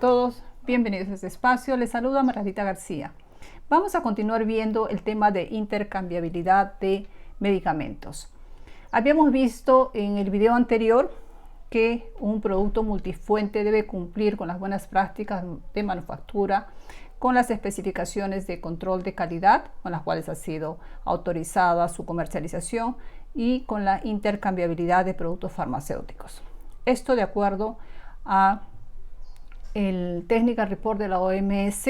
Todos, bienvenidos a este espacio. Les saluda Margarita García. Vamos a continuar viendo el tema de intercambiabilidad de medicamentos. Habíamos visto en el video anterior que un producto multifuente debe cumplir con las buenas prácticas de manufactura, con las especificaciones de control de calidad con las cuales ha sido autorizada su comercialización y con la intercambiabilidad de productos farmacéuticos. Esto de acuerdo a el Technical Report de la OMS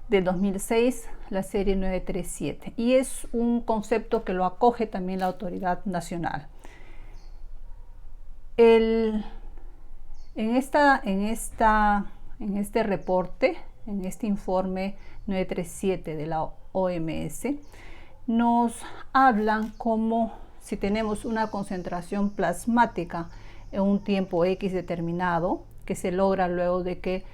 del 2006, la serie 937, y es un concepto que lo acoge también la autoridad nacional. En este reporte, en este informe 937 de la OMS, nos hablan como si tenemos una concentración plasmática en un tiempo X determinado, que se logra luego de que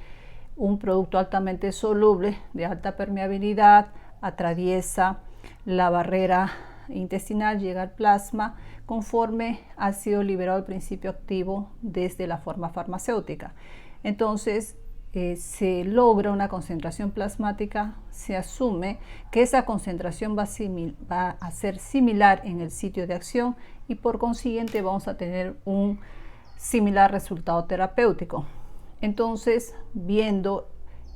un producto altamente soluble de alta permeabilidad atraviesa la barrera intestinal, llega al plasma conforme ha sido liberado el principio activo desde la forma farmacéutica. Entonces se logra una concentración plasmática, se asume que esa concentración va a ser similar en el sitio de acción y por consiguiente vamos a tener un similar resultado terapéutico. Entonces, viendo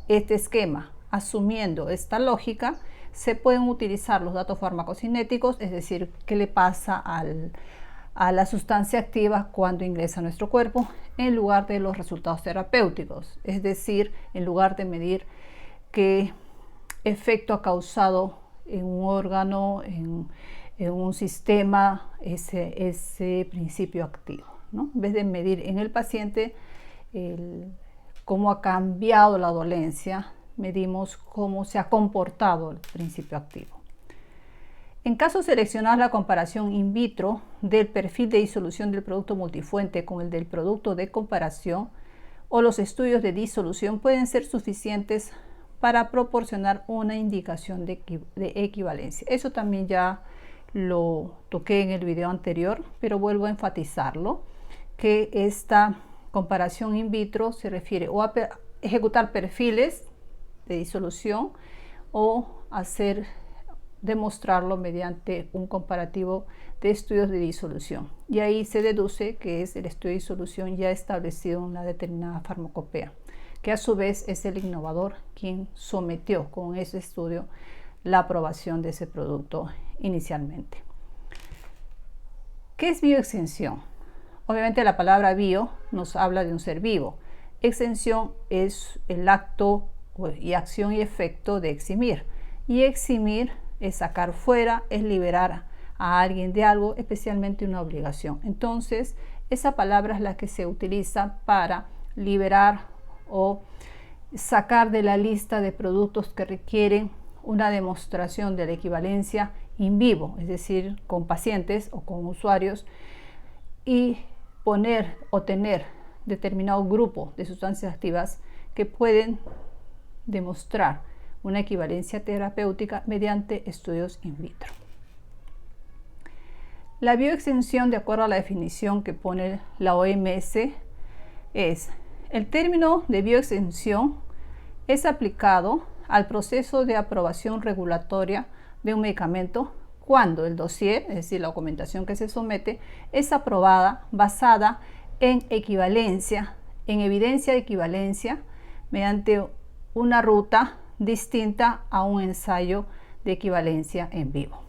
este esquema, asumiendo esta lógica, se pueden utilizar los datos farmacocinéticos, es decir, qué le pasa a la sustancia activa cuando ingresa a nuestro cuerpo, en lugar de los resultados terapéuticos, es decir, en lugar de medir qué efecto ha causado en un órgano, en un sistema, ese principio activo, ¿no? En vez de medir en el paciente cómo ha cambiado la dolencia, medimos cómo se ha comportado el principio activo. En caso de seleccionar la comparación in vitro del perfil de disolución del producto multifuente con el del producto de comparación o los estudios de disolución pueden ser suficientes para proporcionar una indicación de equivalencia. Eso también ya lo toqué en el video anterior, pero vuelvo a enfatizarlo, que esta comparación in vitro se refiere o a ejecutar perfiles de disolución o demostrarlo mediante un comparativo de estudios de disolución. Y ahí se deduce que es el estudio de disolución ya establecido en una determinada farmacopea, que a su vez es el innovador quien sometió con ese estudio la aprobación de ese producto inicialmente. ¿Qué es bioexención? Obviamente la palabra bio nos habla de un ser vivo. Exención es el acto y acción y efecto de eximir. Y eximir es sacar fuera, es liberar a alguien de algo, especialmente una obligación. Entonces, esa palabra es la que se utiliza para liberar o sacar de la lista de productos que requieren una demostración de la equivalencia in vivo, es decir, con pacientes o con usuarios, y poner o tener determinado grupo de sustancias activas que pueden demostrar una equivalencia terapéutica mediante estudios in vitro. La bioexención, de acuerdo a la definición que pone la OMS, es el término de bioexención es aplicado al proceso de aprobación regulatoria de un medicamento cuando el dossier, es decir, la documentación que se somete, es aprobada basada en equivalencia, en evidencia de equivalencia mediante una ruta distinta a un ensayo de equivalencia en vivo.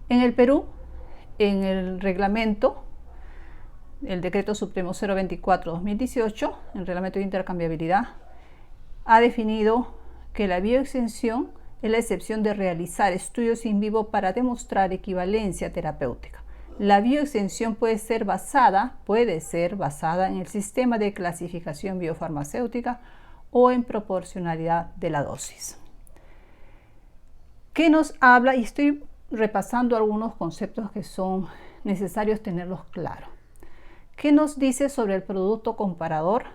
En el Perú, en el reglamento, el Decreto Supremo 024/2018, el reglamento de intercambiabilidad, ha definido que la bioexención es la excepción de realizar estudios in vivo para demostrar equivalencia terapéutica. La bioexención puede ser basada en el sistema de clasificación biofarmacéutica o en proporcionalidad de la dosis. ¿Qué nos habla? Y estoy repasando algunos conceptos que son necesarios tenerlos claros. ¿Qué nos dice sobre el producto comparador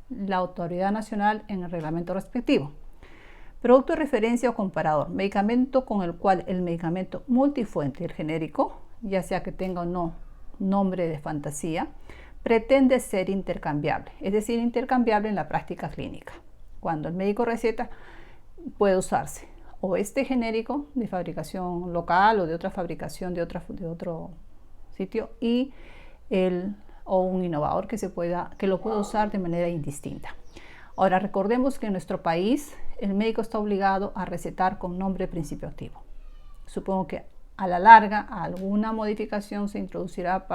la autoridad nacional en el reglamento respectivo? Producto de referencia o comparador, medicamento con el cual el medicamento multifuente, el genérico, ya sea que tenga o no nombre de fantasía, pretende ser intercambiable, es decir, intercambiable en la práctica clínica. Cuando el médico receta, puede usarse o este genérico de fabricación local o de otra fabricación de otro sitio o un innovador que lo pueda usar de manera indistinta. Ahora, recordemos que en nuestro país el médico está obligado a recetar con nombre de principio activo. Supongo que a la larga alguna modificación se introducirá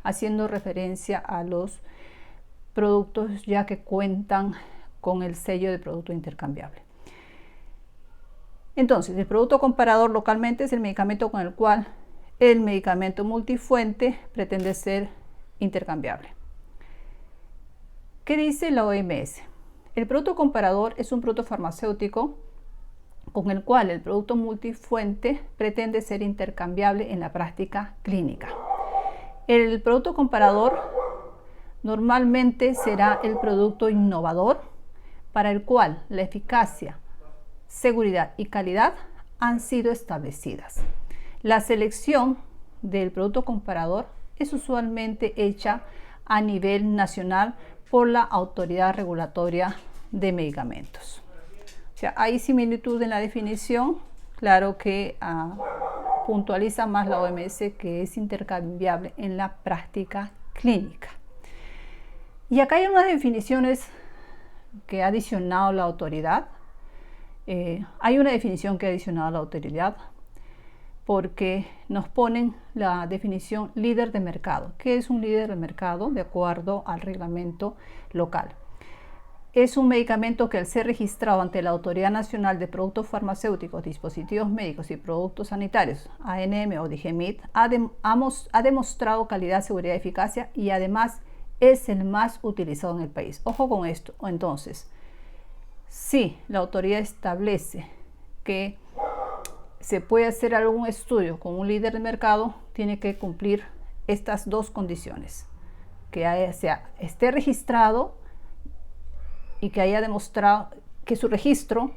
haciendo referencia a los productos ya que cuentan con el sello de producto intercambiable. Entonces, el producto comparador localmente es el medicamento con el cual el medicamento multifuente pretende ser intercambiable. ¿Qué dice la OMS? El producto comparador es un producto farmacéutico con el cual el producto multifuente pretende ser intercambiable en la práctica clínica. El producto comparador normalmente será el producto innovador para el cual la eficacia, seguridad y calidad han sido establecidas. La selección del producto comparador es usualmente hecha a nivel nacional por la Autoridad Regulatoria de Medicamentos. O sea, hay similitud en la definición, claro que puntualiza más la OMS que es intercambiable en la práctica clínica. Y acá hay unas definiciones que ha adicionado la autoridad. Hay una definición que ha adicionado la autoridad porque nos ponen la definición líder de mercado. ¿Qué es un líder de mercado? De acuerdo al reglamento local. Es un medicamento que al ser registrado ante la Autoridad Nacional de Productos Farmacéuticos, Dispositivos Médicos y Productos Sanitarios, ANM o DIGEMIT, ha demostrado calidad, seguridad y eficacia y además es el más utilizado en el país. Ojo con esto. Entonces, si la autoridad establece que se puede hacer algún estudio con un líder de mercado, tiene que cumplir estas dos condiciones: que esté registrado y que haya demostrado que su registro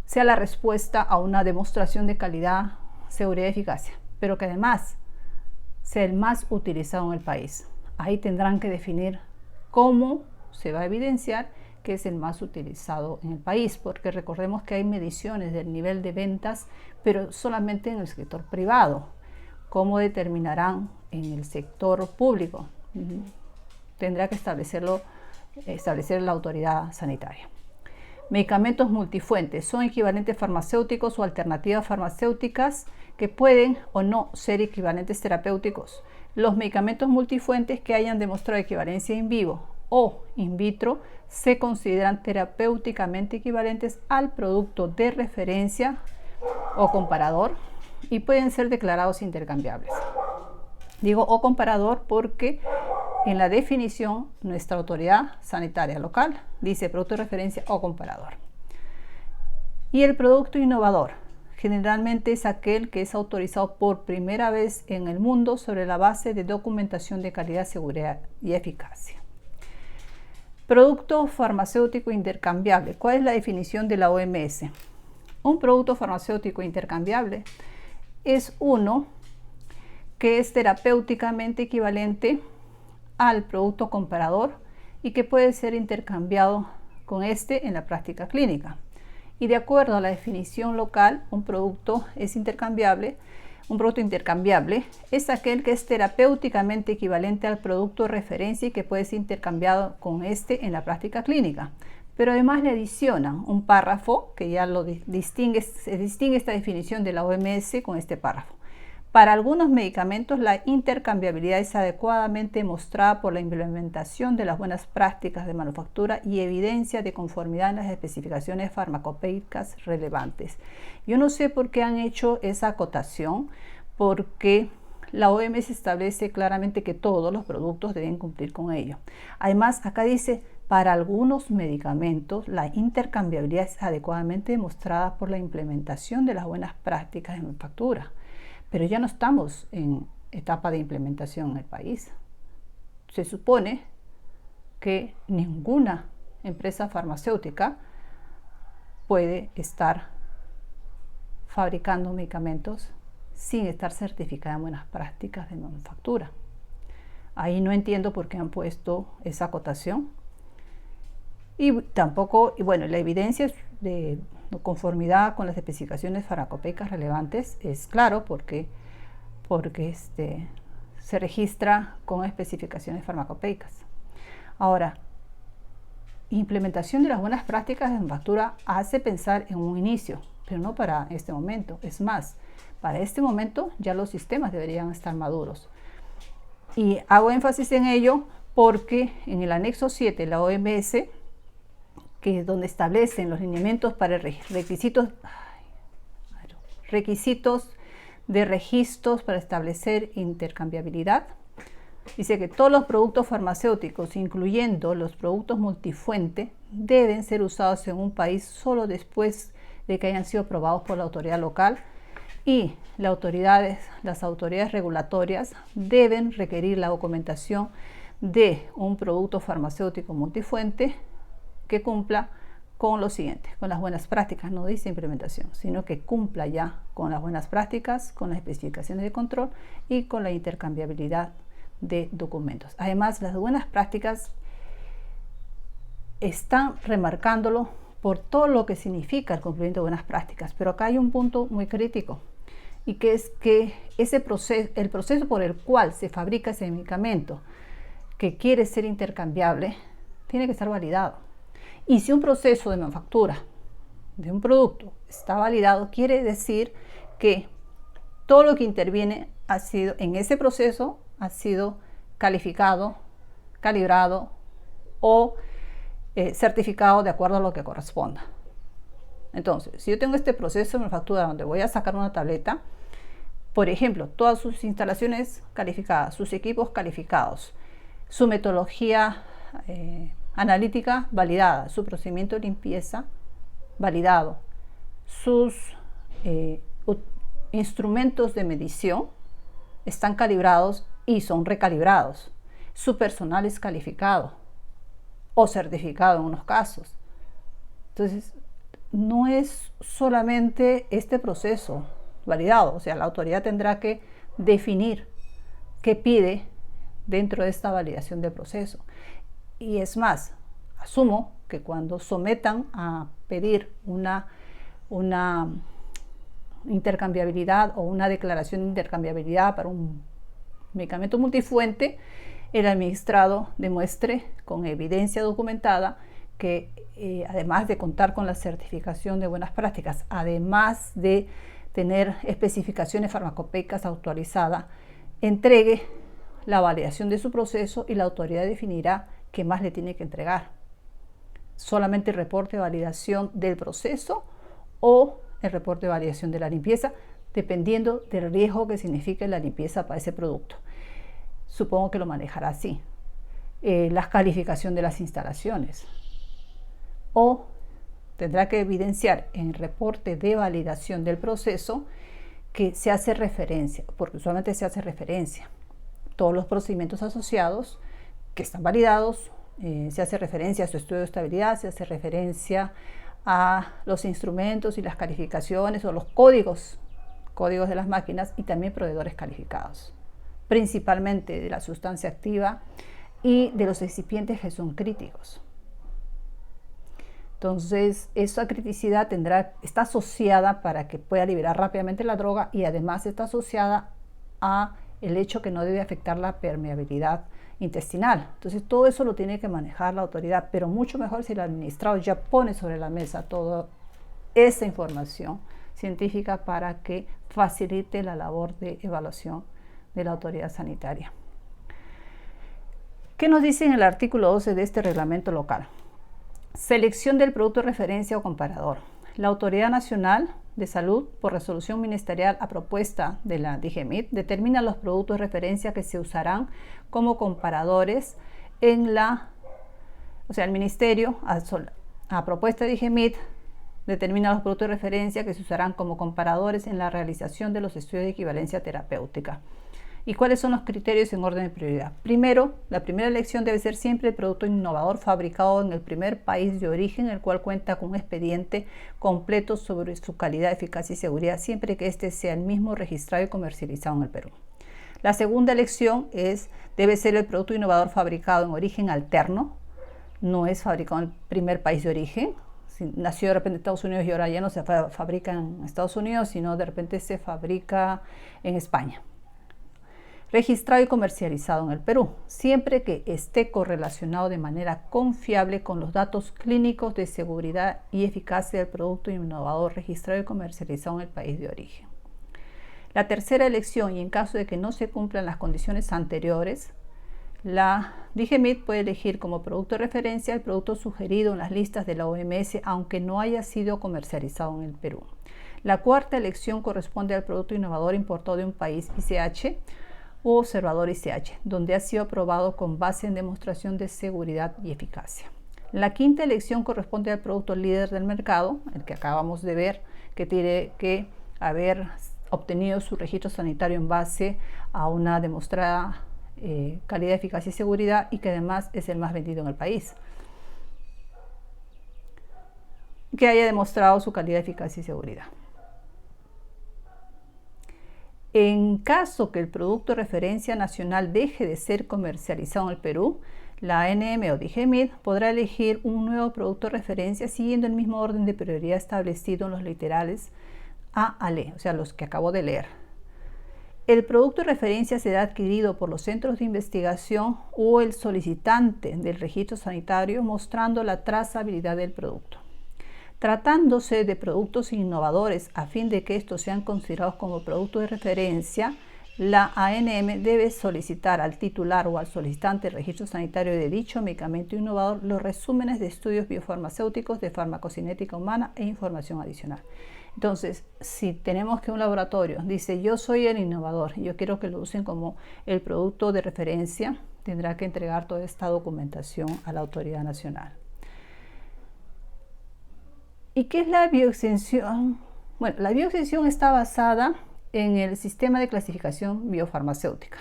sea la respuesta a una demostración de calidad, seguridad y eficacia, pero que además sea el más utilizado en el país. Ahí tendrán que definir cómo se va a evidenciar que es el más utilizado en el país, porque recordemos que hay mediciones del nivel de ventas, pero solamente en el sector privado. ¿Cómo determinarán en el sector público? Tendrá que establecer la autoridad sanitaria. Medicamentos multifuentes son equivalentes farmacéuticos o alternativas farmacéuticas que pueden o no ser equivalentes terapéuticos. Los medicamentos multifuentes que hayan demostrado equivalencia in vivo o in vitro se consideran terapéuticamente equivalentes al producto de referencia o comparador y pueden ser declarados intercambiables. Digo o comparador porque en la definición nuestra autoridad sanitaria local dice producto de referencia o comparador. Y el producto innovador generalmente es aquel que es autorizado por primera vez en el mundo sobre la base de documentación de calidad, seguridad y eficacia. Producto farmacéutico intercambiable. ¿Cuál es la definición de la OMS? Un producto farmacéutico intercambiable es uno que es terapéuticamente equivalente al producto comparador y que puede ser intercambiado con este en la práctica clínica. Y de acuerdo a la definición local, un producto intercambiable es aquel que es terapéuticamente equivalente al producto de referencia y que puede ser intercambiado con este en la práctica clínica. Pero además le adicionan un párrafo que ya se distingue esta definición de la OMS con este párrafo. Para algunos medicamentos, la intercambiabilidad es adecuadamente mostrada por la implementación de las buenas prácticas de manufactura y evidencia de conformidad en las especificaciones farmacopéicas relevantes. Yo no sé por qué han hecho esa acotación, porque la OMS establece claramente que todos los productos deben cumplir con ello. Además, acá dice, para algunos medicamentos, la intercambiabilidad es adecuadamente demostrada por la implementación de las buenas prácticas de manufactura. Pero ya no estamos en etapa de implementación en el país. Se supone que ninguna empresa farmacéutica puede estar fabricando medicamentos sin estar certificada en buenas prácticas de manufactura. Ahí no entiendo por qué han puesto esa acotación. Y tampoco, y bueno, la evidencia de conformidad con las especificaciones farmacopeicas relevantes es claro porque se registra con especificaciones farmacopeicas. Ahora, implementación de las buenas prácticas de manufactura hace pensar en un inicio, pero no para este momento. Es más, para este momento ya los sistemas deberían estar maduros. Y hago énfasis en ello porque en el anexo 7 de la OMS, que es donde establecen los lineamientos para requisitos de registros para establecer intercambiabilidad, dice que todos los productos farmacéuticos, incluyendo los productos multifuente, deben ser usados en un país solo después de que hayan sido aprobados por la autoridad local, y las autoridades regulatorias deben requerir la documentación de un producto farmacéutico multifuente que cumpla con lo siguiente, con las buenas prácticas. No dice implementación, sino que cumpla ya con las buenas prácticas, con las especificaciones de control y con la intercambiabilidad de documentos. Además, las buenas prácticas están remarcándolo por todo lo que significa el cumplimiento de buenas prácticas, pero acá hay un punto muy crítico, y que es que el proceso por el cual se fabrica ese medicamento que quiere ser intercambiable tiene que estar validado. Y si un proceso de manufactura de un producto está validado, quiere decir que todo lo que interviene en ese proceso ha sido calificado, calibrado o certificado de acuerdo a lo que corresponda. Entonces, si yo tengo este proceso de manufactura donde voy a sacar una tableta, por ejemplo, todas sus instalaciones calificadas, sus equipos calificados, su metodología analítica validada, su procedimiento de limpieza validado, sus instrumentos de medición están calibrados y son recalibrados, su personal es calificado o certificado en unos casos. Entonces, no es solamente este proceso validado, o sea, la autoridad tendrá que definir qué pide dentro de esta validación del proceso. Y es más, asumo que cuando sometan a pedir una intercambiabilidad o una declaración de intercambiabilidad para un medicamento multifuente, el administrado demuestre con evidencia documentada que además de contar con la certificación de buenas prácticas, además de tener especificaciones farmacopeicas actualizadas, entregue la validación de su proceso, y la autoridad definirá qué más le tiene que entregar. Solamente el reporte de validación del proceso o el reporte de validación de la limpieza, dependiendo del riesgo que signifique la limpieza para ese producto. Supongo que lo manejará así. La calificación de las instalaciones. O tendrá que evidenciar en el reporte de validación del proceso que se hace referencia, porque usualmente se hace referencia, todos los procedimientos asociados que están validados, se hace referencia a su estudio de estabilidad, se hace referencia a los instrumentos y las calificaciones o los códigos de las máquinas, y también proveedores calificados, principalmente de la sustancia activa y de los excipientes que son críticos. Entonces, esa criticidad está asociada para que pueda liberar rápidamente la droga, y además está asociada a el hecho que no debe afectar la permeabilidad intestinal. Entonces, todo eso lo tiene que manejar la autoridad, pero mucho mejor si el administrado ya pone sobre la mesa toda esa información científica para que facilite la labor de evaluación de la autoridad sanitaria. ¿Qué nos dice en el artículo 12 de este reglamento local? Selección del producto de referencia o comparador. La Autoridad Nacional de Salud, por resolución ministerial a propuesta de la DGMIT, determina los productos de referencia que se usarán como comparadores el Ministerio, a propuesta de DGMIT, determina los productos de referencia que se usarán como comparadores en la realización de los estudios de equivalencia terapéutica. ¿Y cuáles son los criterios en orden de prioridad? Primero, la primera elección debe ser siempre el producto innovador fabricado en el primer país de origen, el cual cuenta con un expediente completo sobre su calidad, eficacia y seguridad, siempre que éste sea el mismo registrado y comercializado en el Perú. La segunda elección debe ser el producto innovador fabricado en origen alterno, no es fabricado en el primer país de origen. Si nació de repente en Estados Unidos y ahora ya no se fabrica en Estados Unidos, sino de repente se fabrica en España. Registrado y comercializado en el Perú, siempre que esté correlacionado de manera confiable con los datos clínicos de seguridad y eficacia del producto innovador registrado y comercializado en el país de origen. La tercera elección, y en caso de que no se cumplan las condiciones anteriores, la DGMIT puede elegir como producto de referencia el producto sugerido en las listas de la OMS, aunque no haya sido comercializado en el Perú. La cuarta elección corresponde al producto innovador importado de un país ICH u observador ICH, donde ha sido aprobado con base en demostración de seguridad y eficacia. La quinta elección corresponde al producto líder del mercado, el que acabamos de ver, que tiene que haber obtenido su registro sanitario en base a una demostrada calidad, eficacia y seguridad, y que además es el más vendido en el país, que haya demostrado su calidad, eficacia y seguridad. En caso que el producto de referencia nacional deje de ser comercializado en el Perú, la ANM o DGMIT podrá elegir un nuevo producto de referencia siguiendo el mismo orden de prioridad establecido en los literales A al E, o sea, los que acabo de leer. El producto de referencia será adquirido por los centros de investigación o el solicitante del registro sanitario, mostrando la trazabilidad del producto. Tratándose de productos innovadores, a fin de que estos sean considerados como productos de referencia, la ANM debe solicitar al titular o al solicitante del registro sanitario de dicho medicamento innovador los resúmenes de estudios biofarmacéuticos, de farmacocinética humana e información adicional. Entonces, si tenemos que un laboratorio dice yo soy el innovador, yo quiero que lo usen como el producto de referencia, tendrá que entregar toda esta documentación a la autoridad nacional. ¿Y qué es la bioextensión? Bueno, la bioextensión está basada en el sistema de clasificación biofarmacéutica.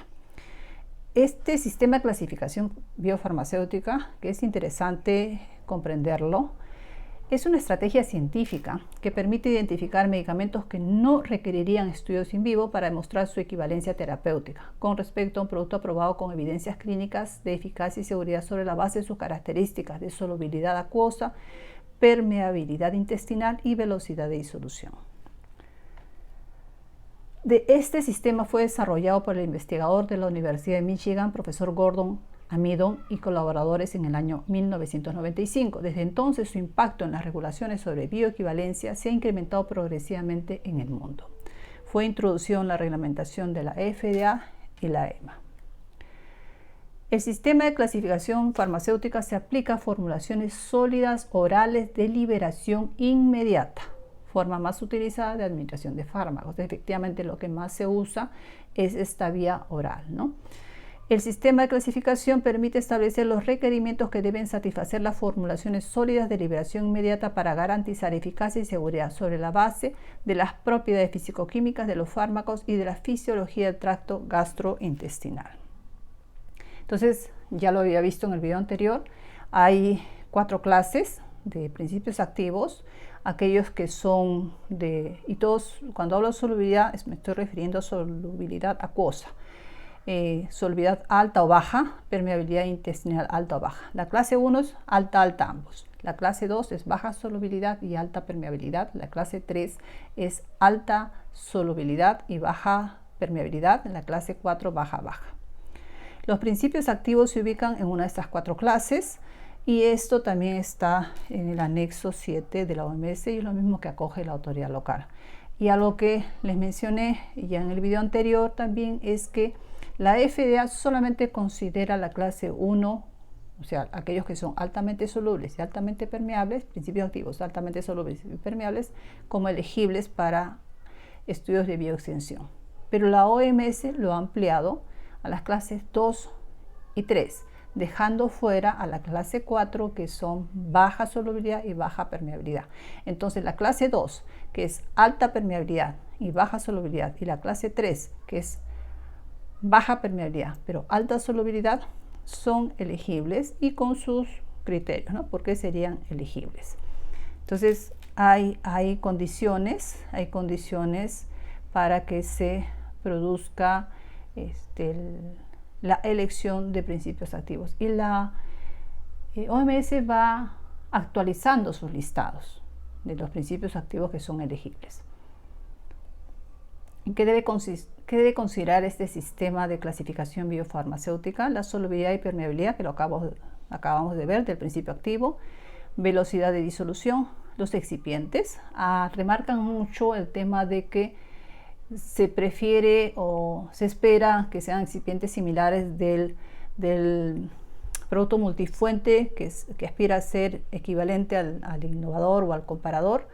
Este sistema de clasificación biofarmacéutica, que es interesante comprenderlo, es una estrategia científica que permite identificar medicamentos que no requerirían estudios in vivo para demostrar su equivalencia terapéutica con respecto a un producto aprobado con evidencias clínicas de eficacia y seguridad sobre la base de sus características de solubilidad acuosa, permeabilidad intestinal y velocidad de disolución. Este sistema fue desarrollado por el investigador de la Universidad de Michigan, profesor Gordon Amidon, y colaboradores en el año 1995. Desde entonces, su impacto en las regulaciones sobre bioequivalencia se ha incrementado progresivamente en el mundo. Fue introducido en la reglamentación de la FDA y la EMA. El sistema de clasificación farmacéutica se aplica a formulaciones sólidas orales de liberación inmediata, forma más utilizada de administración de fármacos. Efectivamente, lo que más se usa es esta vía oral, ¿no? El sistema de clasificación permite establecer los requerimientos que deben satisfacer las formulaciones sólidas de liberación inmediata para garantizar eficacia y seguridad sobre la base de las propiedades fisicoquímicas de los fármacos y de la fisiología del tracto gastrointestinal. Entonces, ya lo había visto en el video anterior, hay 4 clases de principios activos, aquellos que son y todos, cuando hablo de solubilidad, me estoy refiriendo a solubilidad acuosa, solubilidad alta o baja, permeabilidad intestinal alta o baja. La clase 1 es alta, alta ambos. La clase 2 es baja solubilidad y alta permeabilidad. La clase 3 es alta solubilidad y baja permeabilidad. La clase 4, baja, baja. Los principios activos se ubican en una de estas 4 clases y esto también está en el anexo 7 de la OMS y es lo mismo que acoge la autoridad local. Y algo que les mencioné ya en el video anterior también es que la FDA solamente considera la clase 1, o sea, aquellos que son altamente solubles y altamente permeables, principios activos altamente solubles y permeables, como elegibles para estudios de bioextensión. Pero la OMS lo ha ampliado a las clases 2 y 3, dejando fuera a la clase 4, que son baja solubilidad y baja permeabilidad. Entonces la clase 2, que es alta permeabilidad y baja solubilidad, y la clase 3, que es baja permeabilidad pero alta solubilidad, son elegibles y con sus criterios, ¿no? ¿Por qué serían elegibles? Entonces hay condiciones para que se produzca la elección de principios activos. Y la OMS va actualizando sus listados de los principios activos que son elegibles. ¿Qué debe considerar este sistema de clasificación biofarmacéutica? La solubilidad y permeabilidad, que lo acabamos de ver, del principio activo, velocidad de disolución, los excipientes. Remarcan mucho el tema de que se prefiere o se espera que sean excipientes similares del producto multifuente que aspira a ser equivalente al innovador o al comparador,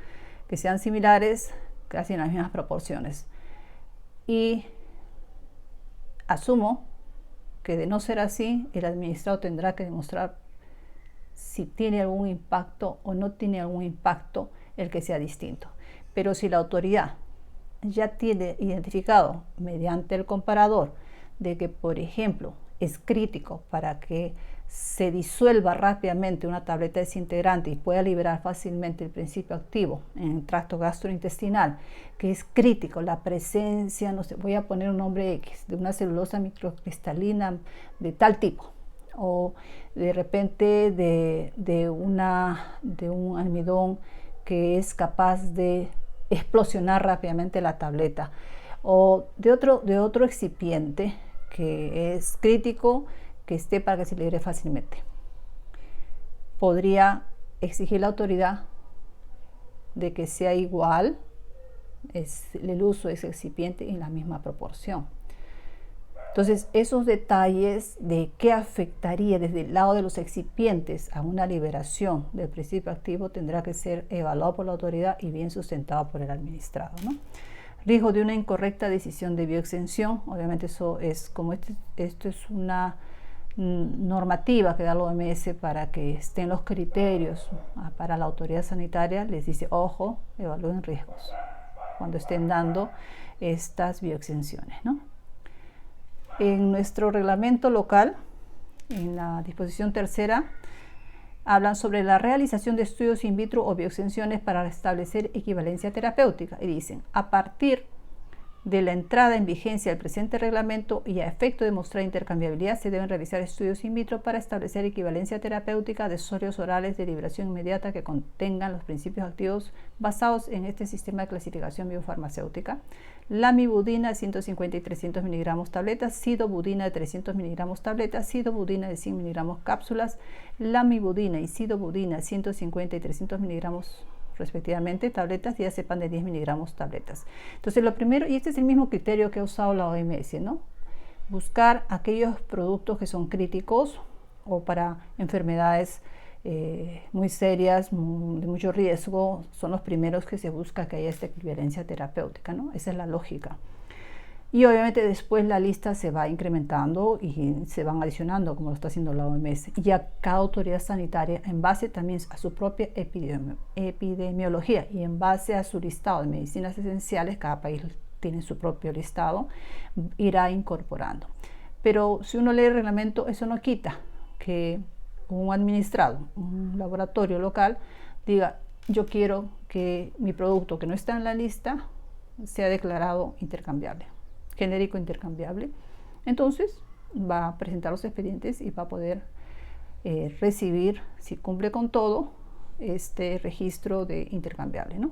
que sean similares, casi en las mismas proporciones. Y asumo que de no ser así, el administrado tendrá que demostrar si tiene algún impacto o no tiene algún impacto el que sea distinto. Pero si la autoridad ya tiene identificado mediante el comparador de que, por ejemplo, es crítico para que se disuelva rápidamente una tableta desintegrante y pueda liberar fácilmente el principio activo en el tracto gastrointestinal, que es crítico la presencia, no sé, voy a poner un nombre X, de una celulosa microcristalina de tal tipo, o de repente de un almidón que es capaz de explosionar rápidamente la tableta, o de otro excipiente que es crítico, que esté para que se libere fácilmente. Podría exigir la autoridad de que sea igual el uso de ese excipiente en la misma proporción. Entonces, esos detalles de qué afectaría desde el lado de los excipientes a una liberación del principio activo tendrá que ser evaluado por la autoridad y bien sustentado por el administrado, ¿no? Riesgo de una incorrecta decisión de bioexención. Obviamente eso es como esto es una normativa que da la OMS para que estén los criterios para la autoridad sanitaria. Les dice, ojo, evalúen riesgos cuando estén dando estas bioexenciones, ¿no? En nuestro reglamento local, en la disposición tercera, hablan sobre la realización de estudios in vitro o bioexenciones para establecer equivalencia terapéutica y dicen, a partir de la entrada en vigencia del presente reglamento y a efecto de mostrar intercambiabilidad, se deben realizar estudios in vitro para establecer equivalencia terapéutica de sóleos orales de liberación inmediata que contengan los principios activos basados en este sistema de clasificación biofarmacéutica. Lamivudina de 150 y 300 miligramos tabletas, sidobudina de 300 miligramos tabletas, sidobudina de 100 miligramos cápsulas, lamivudina y sidobudina 150 y 300 miligramos respectivamente tabletas, y diazepam de 10 miligramos tabletas. Entonces lo primero, y este es el mismo criterio que ha usado la OMS, ¿no? Buscar aquellos productos que son críticos o para enfermedades muy serias, de mucho riesgo, son los primeros que se busca que haya esta equivalencia terapéutica, ¿no? Esa es la lógica. Y obviamente después la lista se va incrementando y se van adicionando, como lo está haciendo la OMS, y a cada autoridad sanitaria, en base también a su propia epidemiología y en base a su listado de medicinas esenciales, cada país tiene su propio listado, irá incorporando. Pero si uno lee el reglamento, eso no quita que un administrado, un laboratorio local, diga, yo quiero que mi producto que no está en la lista sea declarado intercambiable, genérico intercambiable. Entonces va a presentar los expedientes y va a poder recibir, si cumple con todo, este registro de intercambiable, ¿no?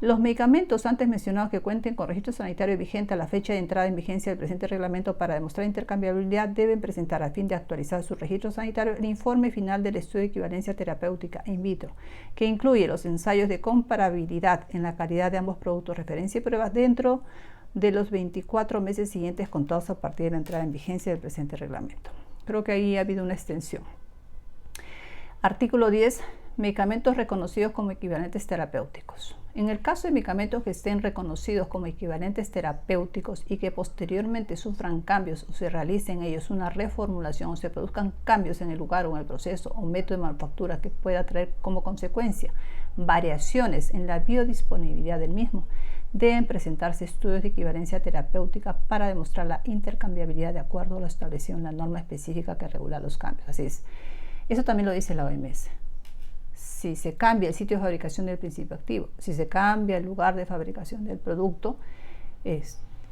Los medicamentos antes mencionados que cuenten con registro sanitario vigente a la fecha de entrada en vigencia del presente reglamento para demostrar intercambiabilidad deben presentar, a fin de actualizar su registro sanitario, el informe final del estudio de equivalencia terapéutica in vitro, que incluye los ensayos de comparabilidad en la calidad de ambos productos, referencia y pruebas dentro de los 24 meses siguientes contados a partir de la entrada en vigencia del presente reglamento. Creo que ahí ha habido una extensión. Artículo 10. Medicamentos reconocidos como equivalentes terapéuticos. En el caso de medicamentos que estén reconocidos como equivalentes terapéuticos y que posteriormente sufran cambios o se realice en ellos una reformulación o se produzcan cambios en el lugar o en el proceso o método de manufactura que pueda traer como consecuencia variaciones en la biodisponibilidad del mismo, deben presentarse estudios de equivalencia terapéutica para demostrar la intercambiabilidad de acuerdo a lo establecido en la norma específica que regula los cambios. Así es. Eso también lo dice la OMS. Si se cambia el sitio de fabricación del principio activo, si se cambia el lugar de fabricación del producto,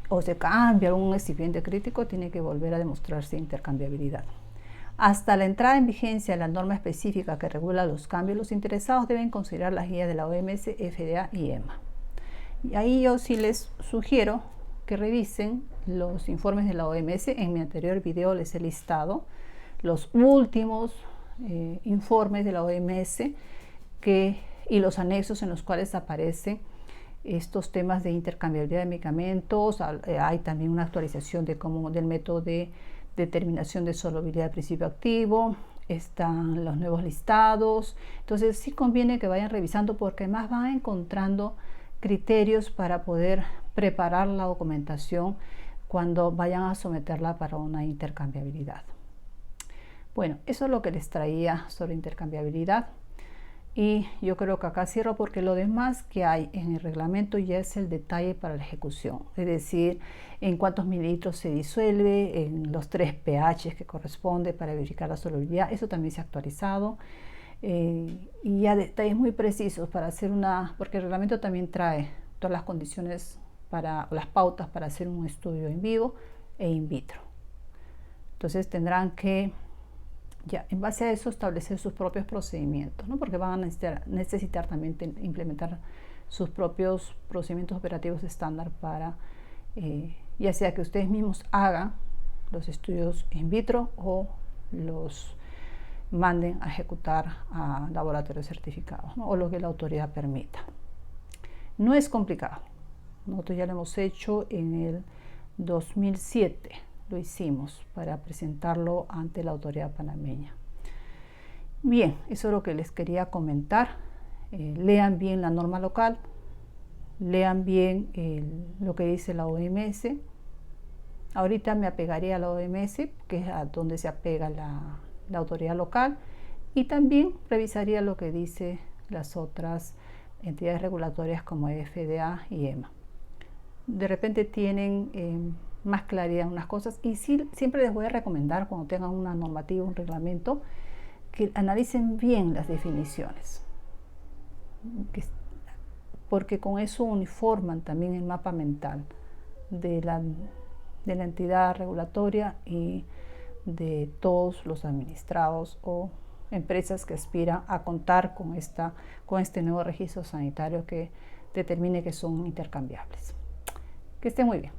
o se cambia algún excipiente crítico, tiene que volver a demostrarse intercambiabilidad. Hasta la entrada en vigencia de la norma específica que regula los cambios, los interesados deben considerar las guías de la OMS, FDA y EMA. Y ahí yo sí les sugiero que revisen los informes de la OMS. En mi anterior video les he listado los últimos informes de la OMS y los anexos en los cuales aparecen estos temas de intercambiabilidad de medicamentos. Hay también una actualización del método de determinación de solubilidad del principio activo. Están los nuevos listados. Entonces sí conviene que vayan revisando, porque además van encontrando criterios para poder preparar la documentación cuando vayan a someterla para una intercambiabilidad. Bueno, eso es lo que les traía sobre intercambiabilidad. Y yo creo que acá cierro, porque lo demás que hay en el reglamento ya es el detalle para la ejecución. Es decir, en cuántos mililitros se disuelve, en los 3 pH que corresponde para verificar la solubilidad. Eso también se ha actualizado. Y ya detalles muy precisos para hacer porque el reglamento también trae todas las condiciones, las pautas para hacer un estudio en vivo e in vitro. Entonces tendrán que ya en base a eso establecer sus propios procedimientos, ¿no? Porque van a necesitar también implementar sus propios procedimientos operativos estándar para ya sea que ustedes mismos hagan los estudios in vitro o los manden a ejecutar a laboratorios certificados, ¿no? O lo que la autoridad permita. No es complicado. Nosotros ya lo hemos hecho en el 2007. Lo hicimos para presentarlo ante la autoridad panameña. Bien, eso es lo que les quería comentar. Lean bien la norma local, lean bien lo que dice la OMS. Ahorita me apegaré a la OMS, que es a donde se apega la autoridad local, y también revisaría lo que dice las otras entidades regulatorias como FDA y EMA. De repente tienen más claridad en unas cosas, y sí, siempre les voy a recomendar, cuando tengan una normativa, un reglamento, que analicen bien las definiciones, porque con eso uniforman también el mapa mental de la entidad regulatoria y de todos los administrados o empresas que aspiran a contar con este nuevo registro sanitario que determine que son intercambiables. Que estén muy bien.